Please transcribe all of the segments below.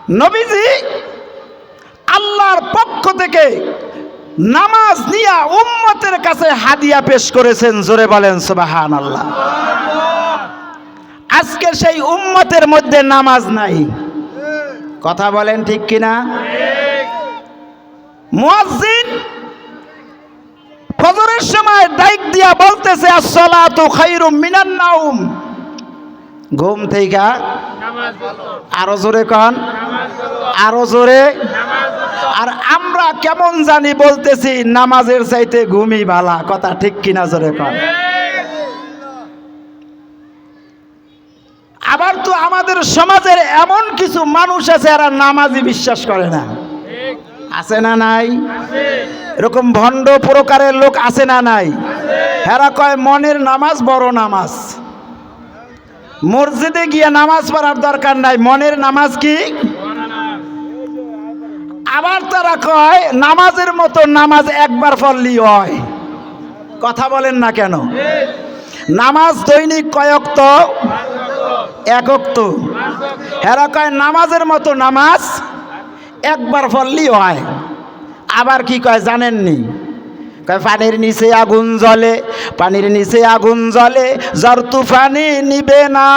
নবীজি আল্লাহর পক্ষ থেকে নামাজ নিয়ে উম্মতের কাছে হাদিয়া পেশ করেছেন। জোরে বলেন সুবহানাল্লাহ। আজকে সেই উম্মতের মধ্যে নামাজ নাই। কথা বলেন ঠিক কিনা? মুয়াজ্জিন ফজরের সময় ডাক দিয়া বলতেছে আসসালাতু খায়রুম মিনান নাওম, ঘুম থেকে নামাজ পড়ো। আরো জোরে কোন, আরো জোরে। আর আমরা কেমন জানি বলতেছি নামাজের চাইতে ঘুমই ভালো। কথা ঠিক কিনা? জোরে কোন। আবার তো আমাদের সমাজের এমন কিছু মানুষ আছে এরা নামাজই বিশ্বাস করে না। আছে না নাই? এরকম ভণ্ড প্রকারের লোক আছে না নাই? এরা কয় মনের নামাজ বড় নামাজ, মসজিদে গিয়ে নামাজ পড়ার দরকার নাই, মনের নামাজ কি? আবার তারা কয় নামাজের মতো নামাজ একবার পড়লেই হয়। কথা বলেন না কেন? নামাজ দৈনিক কয়ক্ত? একক্ত। এরা কয় নামাজের মতো নামাজ একবার পড়লেই হয়। আবার কি কয় জানেননি? কয় পানির নিচে আগুন জ্বলে, পানির নিচে আগুন জ্বলে, যার তুফানি নিবে না,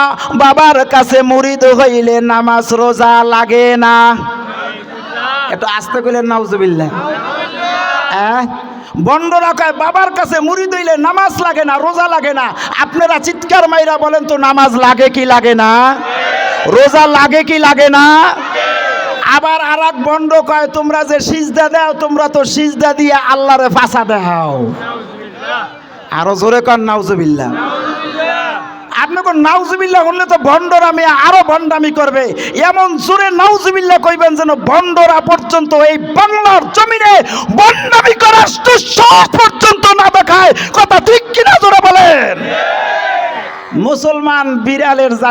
বাবার কাছে মুরিদ হইলে নামাজ রোজা লাগে না। একটু আস্তে কইলেন নাউজুবিল্লাহ। বন্ডরা কয় বাবার কাছে মুরিদ হইলে নামাজ লাগে না, রোজা লাগে না। আপনারা চিৎকার মাইরা বলেন তো নামাজ লাগে কি লাগে না? রোজা লাগে কি লাগে না? আবার আর এক বন্ড কয় তোমরা যে সিজদা দাও, তোমরা তো সিজদা দিয়ে আল্লাহরে ফাঁসা দাও। আরো জোরে কর নাউজুবিল্লাহ। আপনি কোন নাউজুবিল্লাহ হলে তো বন্ডরা মেয়ে আরো ভণ্ডামি করবে। এমন জোরে নাউজুবিল্লাহ কইবেন যেন বন্ডরা পর্যন্ত এই বাংলার জমিনে ভণ্ডামি করার দুঃসাহস পর্যন্ত না দেখায়। কথা ঠিক কিনা? জোরে বলেন। মুসলমান বিড়ালের জাত।